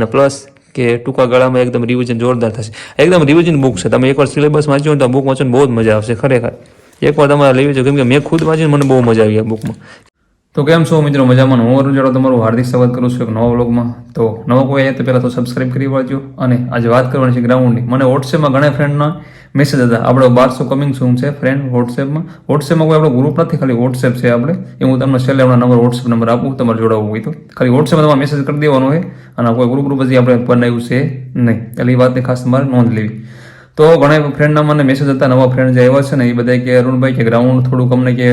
અને પ્લસ કે ટૂંકા ગાળામાં એકદમ રિવિઝન જોરદાર થશે. એકદમ રિવિઝન બુક છે. તમે એકવાર સિલેબસ વાંચ્યો ને તો બુક વાંચો ને બહુ જ મજા આવશે ખરેખર. એકવાર તમારે લેવી છે, કેમ કે મેં ખુદ વાંચીને મને બહુ મજા આવી આ બુકમાં. તો કેમ છો મિત્રો, મજામાં? હું અરુણ જાડો તમારું હાર્દિક સ્વાગત કરું છું એક નવા વ્લોગમાં. તો નવો કોઈ આવ્યા તો પહેલાં તો સબસ્ક્રાઈબ કરી વાળજો. અને આજે વાત કરવાની છે ગ્રાઉન્ડની. મને વોટ્સએપમાં ઘણા ફ્રેન્ડના મેસેજ હતા. આપણે 1200 કમિંગ શું છે ફ્રેન્ડ વોટ્સએપમાં કોઈ આપણો ગ્રુપ નથી, ખાલી વોટ્સએપ છે આપણે. એ હું તમને છેલ્લે આપણા નંબર વોટ્સએપ નંબર આપું, તમારે જોડાવવું હોય તો ખાલી વોટ્સએપમાં તમારે મેસેજ કરી દેવાનો હોય. અને કોઈ ગ્રુપ હજી આપણે બનાવ્યું છે નહીં, એટલે એ વાતની ખાસ તમારે નોંધ લેવી. તો ઘણા ફ્રેન્ડના મને મેસેજ હતા, નવા ફ્રેન્ડ જે આવ્યા છે ને એ બધા કે અરુણભાઈ કે ગ્રાઉન્ડ થોડુંક અમને કે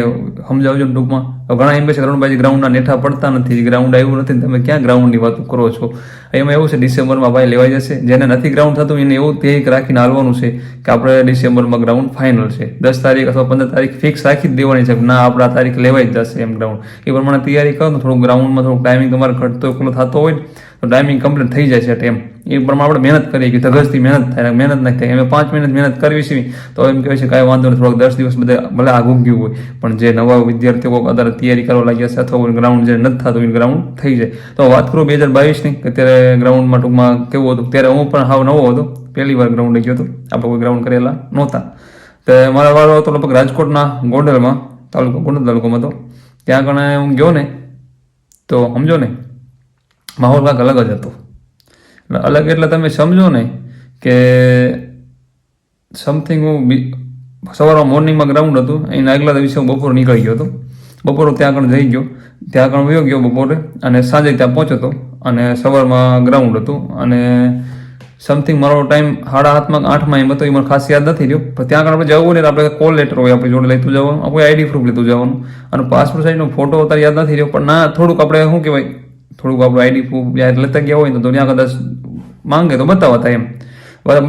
સમજાવજો ટૂંકમાં. ઘણા એમ કહે છે અરુણભાઈ ગ્રાઉન્ડના નેઠા પડતા નથી, ગ્રાઉન્ડ આવ્યું નથી, તમે ક્યાં ગ્રાઉન્ડની વાતો કરો છો. એમાં એવું છે ડિસેમ્બરમાં ભાઈ લેવાઈ જશે. જેને નથી ગ્રાઉન્ડ થતું એને એવું ધ્યેય રાખીને હાલવાનું છે કે આપણે ડિસેમ્બરમાં ગ્રાઉન્ડ ફાઇનલ છે, 10 તારીખ અથવા 15 તારીખ ફિક્સ રાખી જ દેવાની છે. ના આપણે આ તારીખ લેવાઈ જ જશે એમ ગ્રાઉન્ડ. એ પ્રમાણે તૈયારી કરો તો થોડુંક ગ્રાઉન્ડમાં થોડુંક ટાઈમિંગ તમારે ઘટતો પેલો થતો હોય તો ટાઈમિંગ કમ્પ્લીટ થઈ જાય છે એમ. એ પ્રમાણે આપણે મહેનત કરીએ કે ધગસથી મહેનત થાય, મહેનત નહીં થાય. એમ 5 મિનિટ મહેનત કરવી છે તો એમ કહેવાય છે કાંઈ વાંધો નહીં, થોડોક 10 દિવસ બધા ભલે આગું ગયું હોય. પણ જે નવા વિદ્યાર્થીઓ અત્યારે તૈયારી કરવા લાગ્યા છે અથવા ગ્રાઉન્ડ જે નથી થતું એ ગ્રાઉન્ડ થઈ જાય. તો વાત કરું 2022ની કે ત્યારે ગ્રાઉન્ડમાં ટૂંકમાં કેવું હતું. ત્યારે હું પણ હાવ નવો હતો, પહેલી વાર ગ્રાઉન્ડે ગયો હતો. આપણે કોઈ ગ્રાઉન્ડ કરેલા નહોતા. તો મારા વાળો હતો લગભગ રાજકોટના ગોંડલમાં, ગોંડલ તાલુકામાં હતો. ત્યાં આગળ હું ગયો ને તો સમજો ને માહોલ કાંઈક અલગ જ હતો. અલગ એટલે તમે સમજો ને કે સમથિંગ હું સવારમાં મોર્નિંગમાં ગ્રાઉન્ડ હતું, એના આગલા દિવસે હું બપોરે નીકળી ગયો હતો. બપોરે ત્યાં આગળ જઈ ગયો, ત્યાં આગળ વયો ગયો બપોરે, અને સાંજે ત્યાં પહોંચ્યો હતો. અને સવારમાં ગ્રાઉન્ડ હતું અને સમથિંગ મારો ટાઈમ 7:30-8 એમ હતો. એ મને ખાસ યાદ નથી રહ્યો. પણ ત્યાં આગળ આપણે જવું ને આપણે કોલ લેટર હોય આપણે જોડે લેતું જવાનું, કોઈ આઈડી પ્રૂફ લેતું જવાનું. અને પાસપોર્ટ સાઇઝનો ફોટો અત્યારે યાદ નથી રહ્યો. પણ ના થોડુંક આપણે શું કહેવાય, થોડુંક આપણું આઈડી પ્રૂફ યાદ લેતા ગયા હોય તો ત્યાં કદાચ માંગે તો બતાવતા એમ.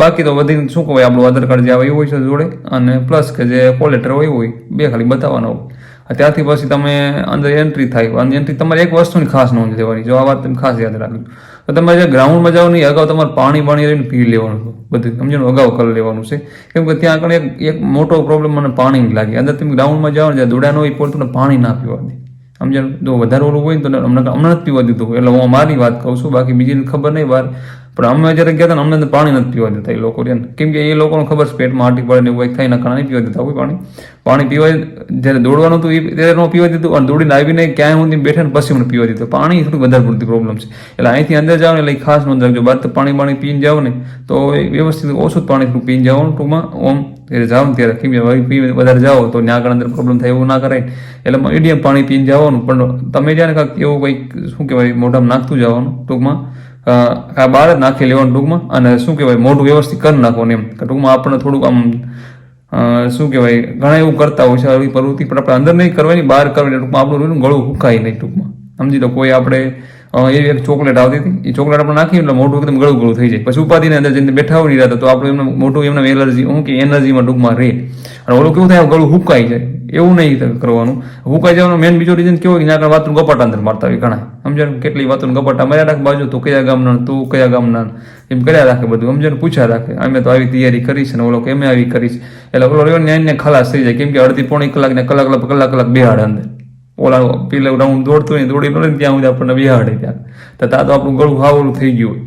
બાકી તો બધી શું કહેવાય આપણું આધાર કાર્ડ જે આવે એવું હોય છે જોડે, અને પ્લસ કે જે કોલ લેટર હોય એવું હોય, બે ખાલી બતાવવાના હોય. ત્યાંથી પછી તમે અંદર એન્ટ્રી થાય. અને એન્ટ્રી તમારે એક વસ્તુની ખાસ નોંધ લેવાની, જો આ વાત તમે ખાસ યાદ રાખજો. તો તમારે જે ગ્રાઉન્ડમાં જાઓ નહીં, અગાઉ તમારે પાણી લઈને પી લેવાનું, બધું સમજો અગાઉ કરી લેવાનું છે. કેમ કે ત્યાં આગળ એક મોટો પ્રોબ્લેમ મને પાણી લાગે. અંદર તમે ગ્રાઉન્ડમાં જાઓ ને જ્યાં દોડ્યા હોય પણ તમને પાણી ના પીવા દે. સમજાયું? જો વધારે ઓલું હોય ને તો અમને નથી પીવા દીધું. એટલે હું મારી વાત કહું છું, બાકી બીજી ખબર નહીં બહાર. પણ અમે જ્યારે ગયા હતા ને અમને પાણી નથી પીવા દેતા એ લોકો. કેમ કે એ લોકોને ખબર છે પેટમાં આટી પડે ને એવું થાય, નખાણા નહીં પીવા દેતા હોય પાણી પીવા. જ્યારે દોડવાનું હતું એ ત્યારે ન પીવા દીધું, અને દોડીને આવીને ક્યાંય હું બેઠા ને પછી મને પીવા દીધું. પાણી થોડી વધારે પડતી પ્રોબ્લેમ છે. એટલે અહીંથી અંદર જાઓ ને એટલે ખાસ નોંધ રાખજો. બહાર તો પાણી પીને જાઓ ને તો વ્યવસ્થિત ઓછું પાણી થોડું પીને જવાનું ટૂંકમાં. ઓમ ત્યારે જાઓ ને ત્યારે કેમ વધારે જાઓ તો ત્યાં આગળ અંદર પ્રોબ્લેમ થાય એવું ના કરાય. એટલે મીડિયમ પાણી પીને જવાનું. પણ તમે જ્યાં ને કાંઈક એવું કંઈક શું કહેવાય મોઢામાં નાખતું જવાનું ટૂંકમાં, બહાર જ નાખી લેવાનું ટૂંકમાં. અને શું કહેવાય મોઢું વ્યવસ્થિત કરી નાખવાનું એમ. ટૂંકમાં આપણને થોડુંક આમ શું કહેવાય ઘણા એવું કરતા હોય છે આવી પ્રવૃત્તિ, પણ આપણે અંદર નહીં કરવાની, બહાર કરવાની. ટૂંકમાં આપણું ગળું હુકાય નહીં ટૂંકમાં. સમજી લો કોઈ આપણે એવી એક ચોકલેટ આવતી હતી, એ ચોકલેટ આપણે નાખી એટલે મોઢું એકદમ ગળું થઈ જાય. પછી ઉપાધિને અંદર જઈને બેઠા હોય નહીં રહેતા તો આપણે એમને મોઢું એમને એલર્જી હું કે એનર્જીમાં ટૂંકમાં રહે. અને ઓલું કેવું થાય ગળું હુકાઈ જાય. એવું નહીં કરવાનું. હુકાઈ જવાનું મેન બીજો રીઝન કેવું હોય કે ત્યાં વાતનું ગપાટા અંદર મારતા હોય ઘણા. સમજાયું? કેટલી વાતોનું ગપાટા માર્યા રાખે બાજુ, તું કયા ગામના, તું કયા ગામના, એમ કર્યા રાખે બધું. સમજાયું? પૂછ્યા રાખે અમે તો આવી તૈયારી કરીશ ને ઓલો કે અમે આવી કરીશ. એટલે ઓલો રહ્યો ને ખલાસ થઈ જાય. કેમ કે અડધી પોણી કલાક ને કલાક બેહાડે અંદર. ઓલા પેલા રાઉન્ડ દોડતું હોય દોડી લો ને ત્યાં સુધી આપણને બિહાડે ત્યાં તો આપણું ગળું હાવલું થઈ ગયું હોય.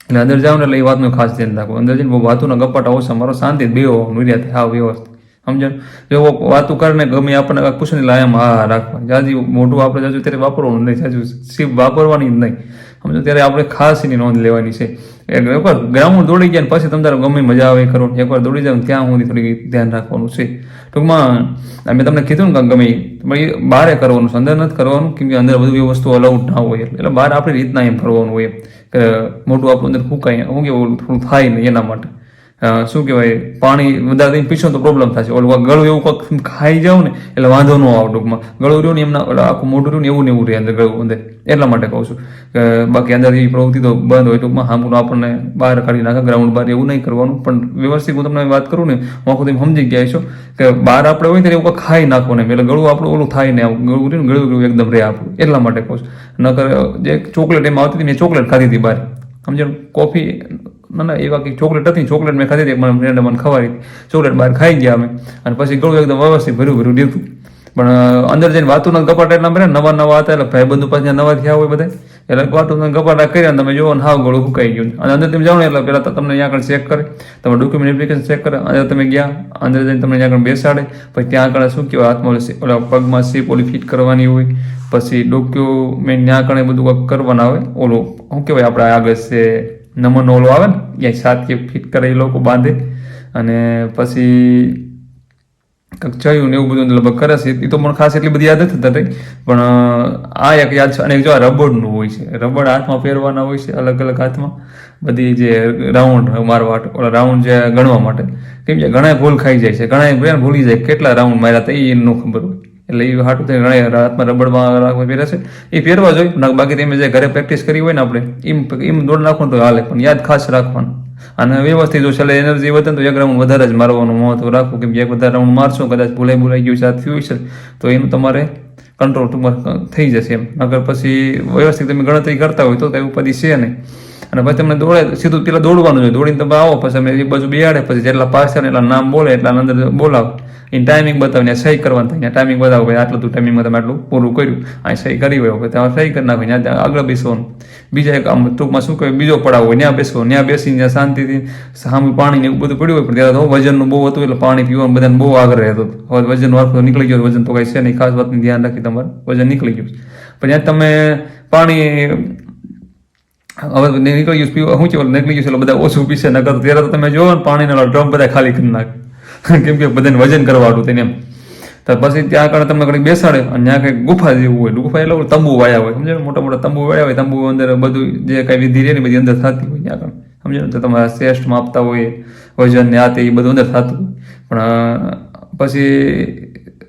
એટલે અંદર જાવ ને એટલે એ વાતનું ખાસ ધ્યાન રાખવું. અંદર જઈને બહુ વાતોના ગપાટા ઓછા, મારો શાંતિ બેહવાનું રહ્યા હાવ વ્યવસ્થિત. સમજાય? જો વાતું કરીને ગમે આપણને કાંઈક પૂછે ને લાયામાં હા રાખવા. જાજી મોઢું આપણે જાજુ ત્યારે વાપરવાનું નહીં, જાજુ સીપ વાપરવાની જ નહીં. સમજો? ત્યારે આપણે ખાસ એની નોંધ લેવાની છે. એકવાર ગ્રાઉન્ડ દોડી ગયા ને પછી તમે તારે ગમે મજા આવે કરો, એકવાર દોડી જાવ ત્યાં સુધી થોડી ધ્યાન રાખવાનું છે. ટૂંકમાં મેં તમને કીધું ને ગમે બહારે કરવાનું છે, અંદર નથી કરવાનું. કેમ કે અંદર બધી વસ્તુ અલાઉડ ના હોય. એટલે બહાર આપણી રીતના એમ કરવાનું હોય કે મોટું આપણું અંદર ફૂંકાય શું કેવું થોડું થાય નહીં એના માટે. શું કહેવાય પાણી વધારે દઈને પીશો તો પ્રોબ્લેમ થશે. ઓલું ગળું એવું કંઈક ખાઈ જાવ ને એટલે વાંધો ન આવે ટૂંકમાં. ગળું રહ્યું ને એમના આખું મોઢું રહ્યું ને એવું રહે અંદર ગળું અંદર. એટલા માટે કહું છું કે બાકી અંદર એવી પ્રવૃત્તિ તો બંધ હોય ટૂંકમાં. સામું આપણને બહાર કાઢી નાખે ગ્રાઉન્ડ બહાર એવું નહીં કરવાનું. પણ વ્યવસ્થિત હું તમને વાત કરું ને હું આખું તમે સમજી ગયા છો કે બહાર આપણે હોય ત્યારે એવું કંઈક ખાઈ નાખવાનું એમ. એટલે ગળું આપણું ઓલું થાય ને ગળું રહ્યું ને ગળું એકદમ રહે આપણું. એટલા માટે કહું છું. નકર જે ચોકલેટ એમાં આવતી હતી મેં ચોકલેટ ખાધી હતી બહાર. સમજો? કોફી ના એવા કંઈક ચોકલેટ હતી, ચોકલેટ મેં ખાધી હતી, મને ફ્રેન્ડે મને ખવાડી ચોકલેટ બહાર ખાઈ ગયા અમે. અને પછી ગળું એકદમ વ્યવસ્થિત ભર્યું દીધું. પણ અંદર જઈને વાતોના ગપાટા એટલા બધા નવા હતા. એટલે ભાઈબંધુ પાસે નવા થયા હોય બધા એટલે વાટું ગપાટા કર્યા તમે જોવો ને હાવ ગળું સુકાઈ ગયું. અને અંદર તમે જાઓ ને એટલે પહેલાં તો તમને અહીંયા આગળ ચેક કરે, તમે ડોક્યુમેન્ટ એપ્લિકેશન ચેક કરે, અંદર તમે ગયા, અંદર જઈને તમને ત્યાં આગળ બેસાડે, પછી ત્યાં આગળ શું કહેવાય હાથમાં ઓલા પગમાં સીપ ઓલી ફિટ કરવાની હોય, પછી ડોક્યુમેન્ટ ત્યાં આગળ બધું કરવાના આવે, ઓલું શું કહેવાય આપણે આગળ છે નમૂનો ઓલો આવે ને ત્યાં સાથે ફિટ કરે એ લોકો બાંધે, અને પછી કંઈક ચયું ને એવું બધું લગભગ કરે છે. એ તો મને ખાસ એટલી બધી યાદ નથી થતી, પણ આ એક યાદ છે. અને જો આ રબડનું હોય છે, રબડ હાથમાં પહેરવાના હોય છે અલગ અલગ હાથમાં, બધી જે રાઉન્ડ મારવા ઓલા રાઉન્ડ જે ગણવા માટે, કેમ કે ઘણા ભૂલ ખાઈ જાય છે, ઘણા ભૂલી જાય કેટલા રાઉન્ડ માર્યા હતા એ ન ખબર હોય, એટલે એ હાટું થઈને ઘણા હાથમાં રબડમાં રાખવા પહેરે છે. એ પહેરવા જોઈએ, બાકી તમે જે ઘરે પ્રેક્ટિસ કરી હોય ને આપણે એમ દોડ નાખવાનું તો હાલે, પણ યાદ ખાસ રાખવાનું. અને વ્યવસ્થિત જો છેલ્લે એનર્જી વધે તો એક રાઉન્ડ વધારે જ મારવાનું મહત્વ રાખવું, કેમ કે એક વધારે રાઉન્ડ મારશો કદાચ ભૂલાઈ ગયું છે આ થયું છે તો એનું તમારે કંટ્રોલ ટૂંકમાં થઈ જશે એમ. અગર પછી વ્યવસ્થિત તમે ગણતરી કરતા હોય તો કઈ ઉપાધિ છે નહીં. અને પછી તમને દોડે સીધું પેલા દોડવાનું જોઈએ, દોડીને તમે આવો પછી અમે એક બાજુ બેહાડે, પછી જેટલા પાસ થાય એટલા નામ બોલે એટલા અંદર બોલાવો, એને ટાઈમિંગ બતાવીને સહી કરવાનું થાય, ટાઈમિંગ બતાવો ભાઈ આટલું તું ટાઈમિંગમાં તમે આટલું પૂરું કર્યું, અહીં સહી કરી હોય ત્યાં સહી કરી નાખો, ત્યાં આગળ બેસવાનું. બીજા એક આમ ટૂંકમાં શું કહેવાય બીજો પડાવ હોય ત્યાં બેસવો, ત્યાં બેસીને ત્યાં શાંતિથી સામે પાણી ને એવું બધું પડ્યું હોય, પણ ત્યારે તો વજનનું બહુ હતું એટલે પાણી પીવાનું બધાને બહુ આગ્રહ હતો. હવે વજન વાળો નીકળી ગયો, વજન તો કઈ છે નહીં, ખાસ વાતની ધ્યાન રાખી તમારે વજન નીકળી ગયું. પણ ત્યાં તમે પાણી હવે નીકળી ગયું પીવા શું છે નીકળી ગયું છે એટલે બધા ઓછું પીશે, નકર ત્યારે તો તમે જોવો ને પાણીના ડ્રમ બધા ખાલી કરી નાખે, કેમ કે બધાને વજન કરવાનું તેને એમ. તો પછી ત્યાં આગળ તમને કંઈક બેસાડે અને ત્યાં કંઈક ગુફા જેવું હોય, ગુફા એટલે તંબુ વાયા હોય, સમજો મોટા મોટા તંબુ વાયા હોય, તંબુ અંદર બધું જે કાંઈ વિધિ રહે ને બધી અંદર થતી હોય ત્યાં આગળ, સમજો ને તો તમારા શ્રેષ્ઠ માપતા હોય વજન ને આ તે એ બધું અંદર થતું હોય. પણ પછી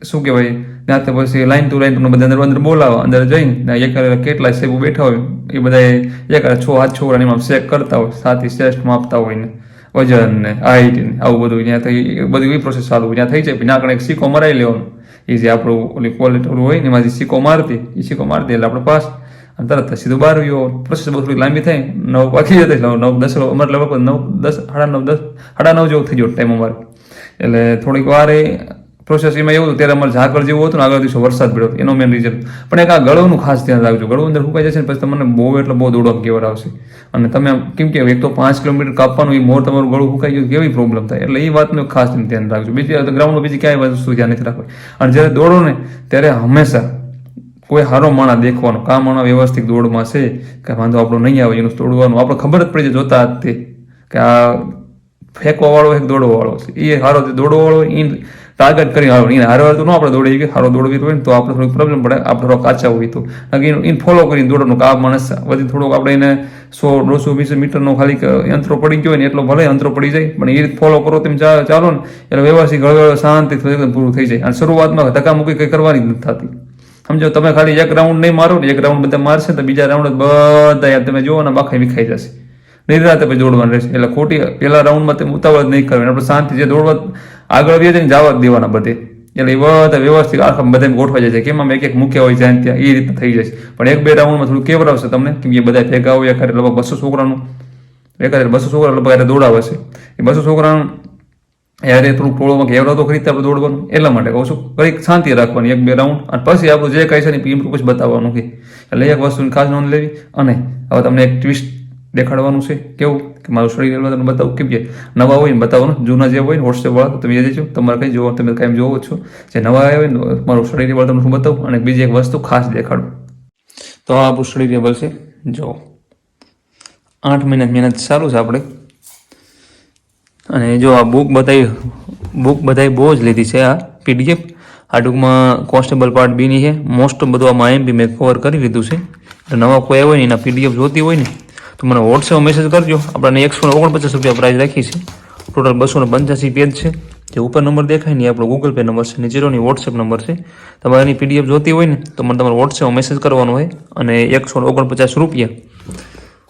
શું કહેવાય ત્યાં તો પછી લાઈન ટુ લાઈન તમને બધા અંદર બોલાવો, અંદર જઈને એક કેટલા સેબુ બેઠા હોય એ બધા એક 6 છોકરાને એમાં ચેક કરતા હોય, સાથી શ્રેષ્ઠ માપતા હોય ને વજન ને હાઈટ ને આવું બધું ત્યાં થઈ બધી એ પ્રોસેસ ચાલુ ત્યાં થઈ જાય. પછી આગળ એક સિક્કો મરાઈ લેવાનો, એ જે આપણું ઓલી ક્વોલિટી હોય ને એમાં જે સિક્કો મારતી એ સિક્કો મારતી એટલે આપણે પાસ, અને તરત સીધું બહાર આવ્યો. પ્રોસેસ બહુ થોડી લાંબી થાય, 9 વાગી જતા 9-10 મતલબ 9-10 9:30 જેવું થઈ ગયો ટાઈમ અમારે, એટલે થોડીક વાર પ્રોસેસ એમાં એવું હતું ત્યારે અમારે ઝાકળ જેવું હતું ને આગળ દિવસો વરસાદ પડ્યો એનો મેન રીઝન. પણ એક આ ગળોનું ખાસ ધ્યાન રાખજો, ગળું અંદર સુકાઈ જશે ને પછી તમને બહુ એટલે બહુ દોડવા કેવર આવશે. અને તમે કેમ કે એક તો 5 કિલોમીટર કાપવાનું એ મોર તમારું ગળું સુકાઈ ગયું કેવી પ્રોબ્લેમ થાય, એટલે એ વાતનું ખાસ ધ્યાન રાખજો. બીજી ગ્રાઉન્ડમાં બીજી ક્યાંય વસ્તુ ધ્યાન નથી રાખવું. અને જ્યારે દોડો ને ત્યારે હંમેશા કોઈ સારો માણસ દેખવાનો, કા માણસ વ્યવસ્થિત દોડમાં છે કે વાંધો આપણો નહીં આવે એનું દોડવાનું આપણે ખબર જ પડી જાય જોતા જ તે કે આ ફેંકવા વાળો એક દોડવા વાળો છે, એ સારો દોડવા વાળો એ ટાર્ગેટ કરી હારો એને હારવાર તો ન આપણે દોડીએ કે સારો દોડવી હોય ને તો આપણે થોડીક પ્રોબ્લેમ પડે, આપણે થોડો કાચા હોય તો એને ફોલો કરીને દોડવાનું કે આ માણસ વધી થોડોક આપણે એને 100-150 મીટરનો ખાલી યંત્રો પડી ગયો ને એટલો ભલે યંત્રો પડી જાય પણ એ રીતે ફોલો કરો તેમ ચાલો ને એટલે વ્યવસ્થિત ગળગળ શાંતિ પૂરું થઈ જાય. અને શરૂઆતમાં ધક્કા મૂકી કંઈ કરવાની જ નથી થતી, સમજો તમે ખાલી એક રાઉન્ડ નહીં મારો ને એક રાઉન્ડ બધા મારશે તો બીજા રાઉન્ડ બધા તમે જુઓ ને બાખા વિખાઈ જશે, નિરાતે પછી દોડવાનું રહેશે. એટલે ખોટી પહેલા રાઉન્ડમાં તમે ઉતાવળ જ નહીં કરવાની, આપણે શાંતિ જે દોડવા આગળ વધીએ જઈને જવા જ દેવાના બધે, એટલે એ બધા વ્યવસ્થિત આખા બધા ગોઠવાઈ જાય છે કેમ આમ એક મૂક્યા હોય જ્યાં ત્યાં એ રીતે થઈ જશે. પણ 1-2 રાઉન્ડમાં થોડું કેવરાવશે તમને, કેમ કે બધા ભેગા હોય એકારે લગભગ 200 છોકરાનું એકારે 200 છોકરા લગભગ દોડાવે છે, એ 200 છોકરાનું યારે થોડુંક ટોળોમાં કેવરાવ તો ખરી આપણે દોડવાનું, એટલા માટે કહું છું કંઈક શાંતિ રાખવાની 1-2 રાઉન્ડ, અને પછી આપણું જે કહે છે ને એમ પછી બતાવવાનું કે એટલે એક વસ્તુની ખાસ નોંધ લેવી. અને હવે તમને એક ટ્વિસ્ટ દેખાડવાનું છે, કેવું કે મારું શરીર તમને બતાવું, કેમ કે નવા હોય ને બતાવવાનું, જૂના જે હોય ને વોટ્સએપ વાળા તો તમે એ જજો તમારે કંઈ જોવો તમે કાંઈ જોવો છો, જે નવા આવ્યા હોય ને મારું શરીર વાળા તમને હું બતાવું. અને બીજી એક વસ્તુ ખાસ દેખાડું તો આ આપણું શરીર ટેબલ છે, જો 8 મહિના મહેનત સારું છે આપણે. અને જો આ બુક બધાય બહુ જ લીધી છે, આ PDF આ ટૂંકમાં કોન્સ્ટેબલ પાર્ટ 2 ની છે. મોસ્ટ બધું આમાં IMP મેં કવર કરી લીધું છે. એટલે નવા કોઈ હોય ને એના PDF જોતી હોય ને તો મને વોટ્સએપ મેસેજ કરજો. આપણને 149 રૂપિયા પ્રાઇસ રાખી છે. ટોટલ 285 પેજ છે. જે ઉપર નંબર દેખાય ને એ આપણો ગૂગલ પે નંબર છે, નીચેની વોટ્સએપ નંબર છે. તમારે એની PDF જોતી હોય ને તો મને તમારે વોટ્સએપ મેસેજ કરવાનો હોય અને 149 રૂપિયા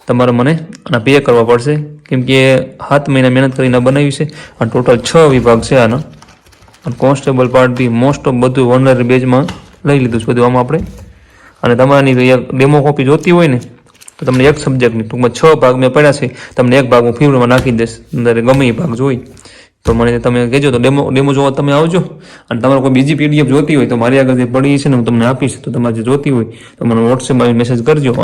તમારે મને આના પે કરવા પડશે, કેમ કે 7 મહિના મહેનત કરીને બનાવી છે. અને ટોટલ 6 વિભાગ છે આના. અને constable part B most of બધું વનર બેજમાં લઈ લીધું છે બધું આમાં આપણે. અને તમારાની ડેમો કોપી જોતી હોય ને તો તમને એક સબ્જેક્ટની ટૂંકમાં 6 ભાગ મેં પડ્યા છે, તમને એક ભાગ હું ફીવરમાં નાખી દઈશ, અંદર ગમે એ ભાગ જોઈ તો મને તમે કહેજો તો ડેમો જોવા તમે આવજો. અને તમારે કોઈ બીજી PDF જોતી હોય તો મારી આગળ જે પડી છે ને હું તમને આપીશ, તો તમારે જે જોતી હોય તો મને વોટ્સએપમાં મેસેજ કરજો.